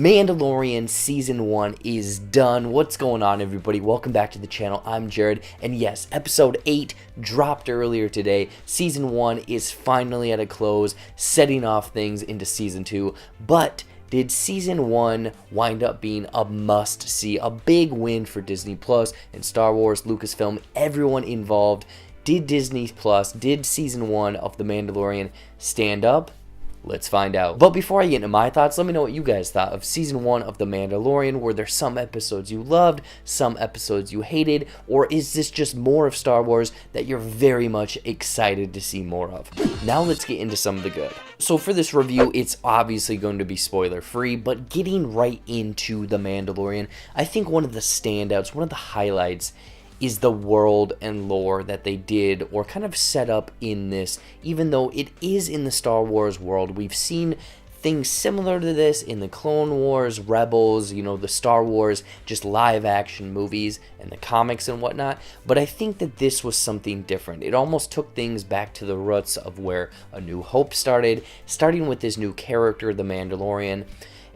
Mandalorian Season 1 is done. What's going on, everybody? Welcome back to the channel. I'm Jared, and yes, Episode 8 dropped earlier today. Season 1 is finally at a close, setting off things into Season 2, but did Season 1 wind up being a must-see, a big win for Disney Plus and Star Wars, Lucasfilm, everyone involved? Did Disney Plus, did Season 1 of The Mandalorian stand up? Let's find out. But before I get into my thoughts, let me know what you guys thought of Season 1 of The Mandalorian. Were there some episodes you loved, some episodes you hated, or is this just more of Star Wars that you're very much excited to see more of? Now let's get into some of the good. So for this review, it's obviously going to be spoiler-free, but getting right into The Mandalorian, I think one of the standouts, one of the highlights is the world and lore that they did or kind of set up in this. Even though it is in the Star Wars world, we've seen things similar to this in the Clone Wars, Rebels, you know, the Star Wars, just live action movies and the comics and whatnot. But I think that this was something different. It almost took things back to the roots of where A New Hope started, starting with this new character, the Mandalorian.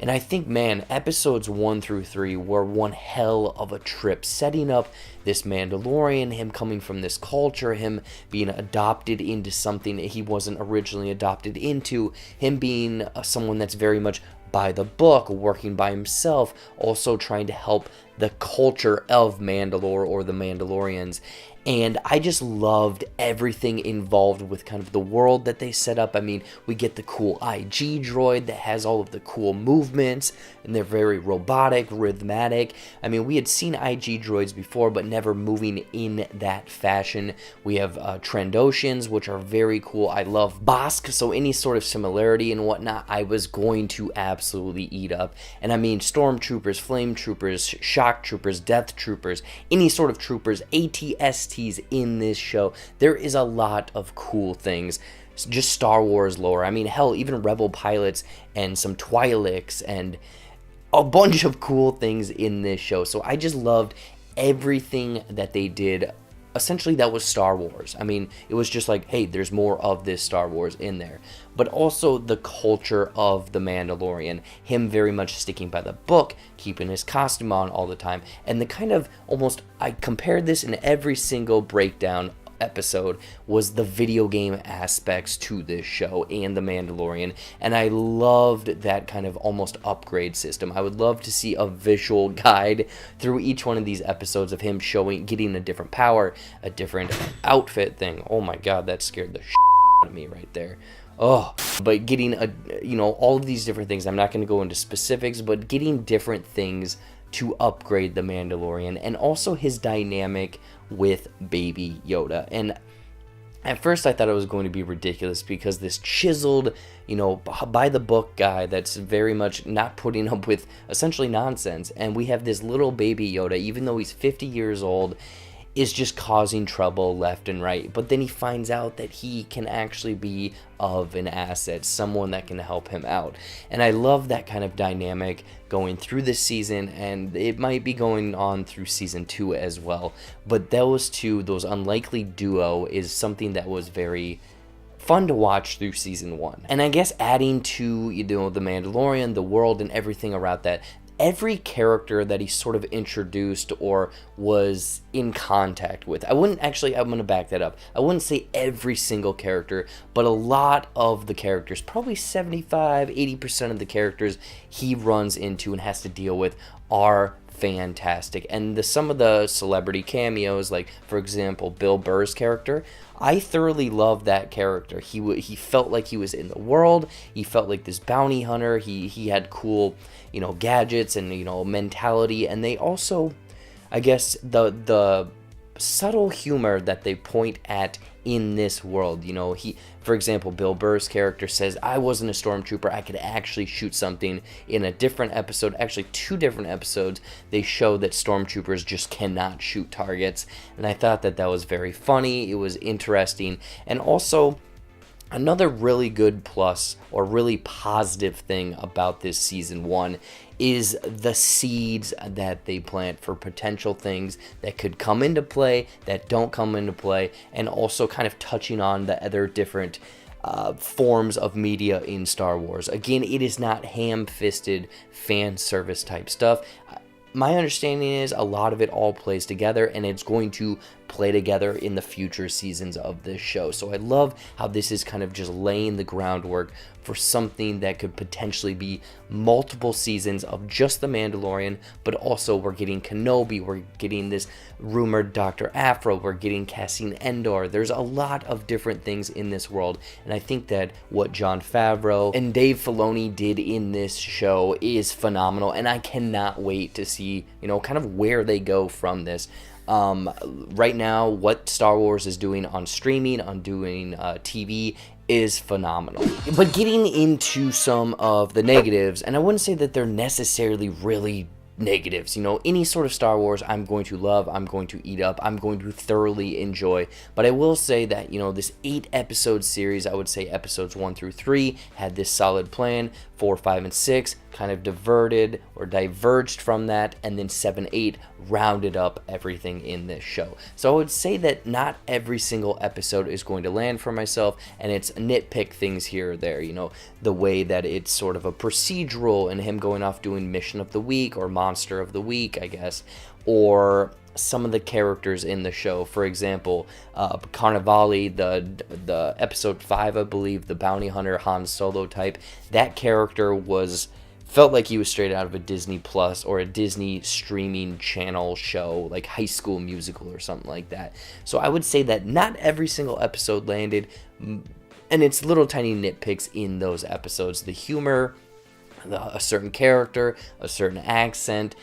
And I think, man, episodes 1 through 3 were one hell of a trip, setting up this Mandalorian, him coming from this culture, him being adopted into something that he wasn't originally adopted into, him being someone that's very much by the book, working by himself, also trying to help the culture of Mandalore or the Mandalorians. And I just loved everything involved with kind of the world that they set up. I mean, we get the cool IG droid that has all of the cool movements, and they're very robotic, rhythmic. I mean, we had seen IG droids before, but never moving in that fashion. We have Trandoshans, which are very cool. I love Bossk, so any sort of similarity and whatnot, I was going to absolutely eat up. And I mean, Stormtroopers, Flame Troopers, Shock Troopers, Death Troopers, any sort of troopers, ATSTs in this show. There is a lot of cool things. Just Star Wars lore. I mean, hell, even Rebel pilots and some Twi'leks and a bunch of cool things in this show. So I just loved everything that they did. Essentially, that was Star Wars. I mean, it was just like, hey, there's more of this Star Wars in there. But also the culture of the Mandalorian, him very much sticking by the book, keeping his costume on all the time, and the kind of almost, I compared this in every single breakdown episode, was the video game aspects to this show and the Mandalorian, and I loved that kind of almost upgrade system. I would love to see a visual guide through each one of these episodes of him getting a different power, a different outfit thing. Oh my god, that scared the shit out of me right there. Oh, but getting all of these different things. I'm not going to go into specifics, but getting different things to upgrade the Mandalorian, and also his dynamic with Baby Yoda. And at first I thought it was going to be ridiculous because this chiseled, by the book guy that's very much not putting up with essentially nonsense, and we have this little Baby Yoda, even though he's 50 years old, is just causing trouble left and right. But then he finds out that he can actually be of an asset, someone that can help him out. And I love that kind of dynamic going through this season, and it might be going on through Season 2 as well. But those two, those unlikely duo, is something that was very fun to watch through Season 1. And I guess adding to, the Mandalorian, the world, and everything around that, every character that he sort of introduced or was in contact with. I'm going to back that up. I wouldn't say every single character, but a lot of the characters, probably 75-80% of the characters he runs into and has to deal with are fantastic. And some of the celebrity cameos, like for example Bill Burr's character, I thoroughly loved that character. He felt like he was in the world. He felt like this bounty hunter. He had cool gadgets and mentality. And they also, I guess, the subtle humor that they point at in this world. For example, Bill Burr's character says, I wasn't a stormtrooper, I could actually shoot something. In a different episode, actually 2 different episodes, they show that stormtroopers just cannot shoot targets. And I thought that was very funny. It was interesting. And also, another really good plus or really positive thing about this Season 1 is the seeds that they plant for potential things that could come into play, that don't come into play, and also kind of touching on the other different forms of media in Star Wars. Again, it is not ham-fisted fan service type stuff. My understanding is a lot of it all plays together, and it's going to play together in the future seasons of this show. So I love how this is kind of just laying the groundwork for something that could potentially be multiple seasons of just The Mandalorian, but also we're getting Kenobi, we're getting this rumored Dr. Aphra, we're getting Cassian Andor. There's a lot of different things in this world, and I think that what Jon Favreau and Dave Filoni did in this show is phenomenal, and I cannot wait to see, kind of where they go from this. Right now, what Star Wars is doing on streaming, on doing TV, is phenomenal. But getting into some of the negatives, and I wouldn't say that they're necessarily really negatives. Any sort of Star Wars I'm going to love, I'm going to eat up, I'm going to thoroughly enjoy. But I will say that, this 8-episode series, I would say episodes 1 through 3 had this solid plan. 4, 5, and 6 kind of diverted or diverged from that, and then 7, 8 rounded up everything in this show. So I would say that not every single episode is going to land for myself, and it's nitpick things here or there, the way that it's sort of a procedural and him going off doing mission of the week or monster of the week, I guess, or some of the characters in the show. For example, Carnivale, the episode 5, I believe, the bounty hunter Han Solo type, that character felt like he was straight out of a Disney Plus or a Disney streaming channel show, like High School Musical or something like that. So I would say that not every single episode landed, and it's little tiny nitpicks in those episodes. The humor, a certain character, a certain accent,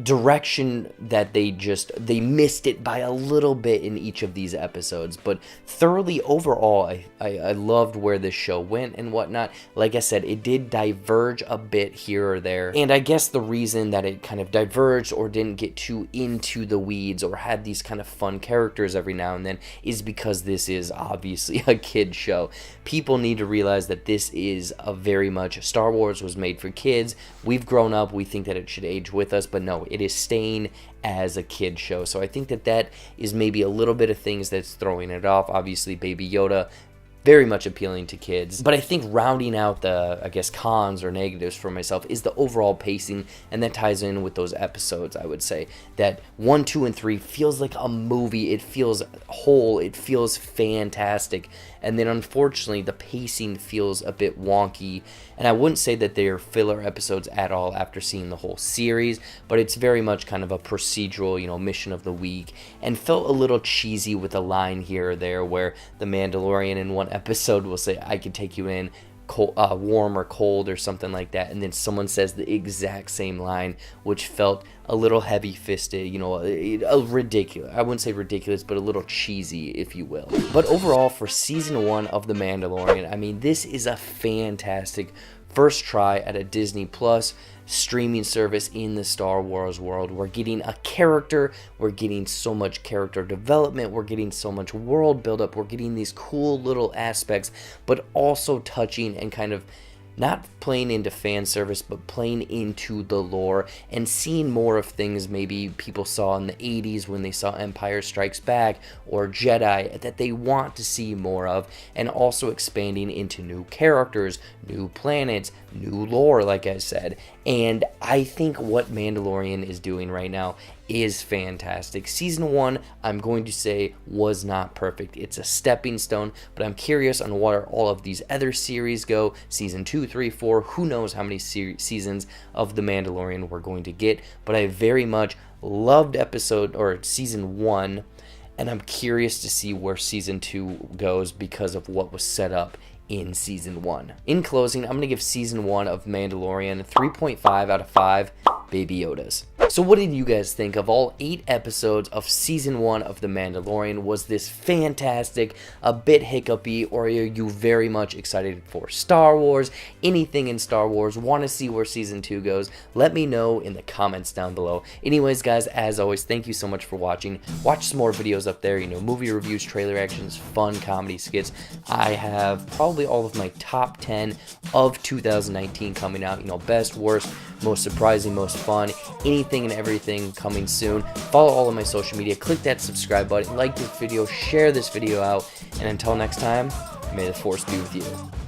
direction that they missed it by a little bit in each of these episodes. But thoroughly overall, I loved where this show went and whatnot. Like I said, it did diverge a bit here or there, and I guess the reason that it kind of diverged or didn't get too into the weeds or had these kind of fun characters every now and then is because this is obviously a kid show. People need to realize that this is a very much Star Wars was made for kids. We've grown up, we think that it should age with us, but no, it is staying as a kid show. So I think that is maybe a little bit of things that's throwing it off. Obviously, Baby Yoda, very much appealing to kids. But I think rounding out the, I guess, cons or negatives for myself is the overall pacing, and that ties in with those episodes. I would say that 1, 2, and 3 feels like a movie. It feels whole. It feels fantastic. And then unfortunately, the pacing feels a bit wonky. And I wouldn't say that they're filler episodes at all after seeing the whole series, but it's very much kind of a procedural, mission of the week, and felt a little cheesy with a line here or there where the Mandalorian in one episode will say, "I can take you in cold, warm or cold," or something like that, and then someone says the exact same line, which felt a little heavy-fisted, ridiculous. I wouldn't say ridiculous, but a little cheesy, if you will. But overall, for season 1 of The Mandalorian, I mean, this is a fantastic first try at a Disney Plus streaming service in the Star Wars world. We're getting a character, we're getting so much character development, we're getting so much world buildup, we're getting these cool little aspects, but also touching and kind of not playing into fan service, but playing into the lore and seeing more of things maybe people saw in the 80s when they saw Empire Strikes Back or Jedi that they want to see more of, and also expanding into new characters, new planets, new lore, like I said. And I think what Mandalorian is doing right now is fantastic. Season 1, I'm going to say, was not perfect. It's a stepping stone, but I'm curious on where all of these other series go. Season 2, 3, 4, who knows how many seasons of The Mandalorian we're going to get, but I very much loved season 1, and I'm curious to see where season 2 goes because of what was set up in season 1. In closing, I'm going to give season 1 of Mandalorian 3.5 out of 5 Baby Yodas. So what did you guys think of all 8 episodes of season 1 of The Mandalorian? Was this fantastic, a bit hiccupy, or are you very much excited for Star Wars? Anything in Star Wars? Want to see where season 2 goes? Let me know in the comments down below. Anyways, guys, as always, thank you so much for watching. Watch some more videos up there, movie reviews, trailer actions, fun comedy skits. I have probably all of my top 10 of 2019 coming out, best, worst, most surprising, most fun, anything and everything coming soon. Follow all of my social media, click that subscribe button, like this video, share this video out, and until next time, May the Force be with you.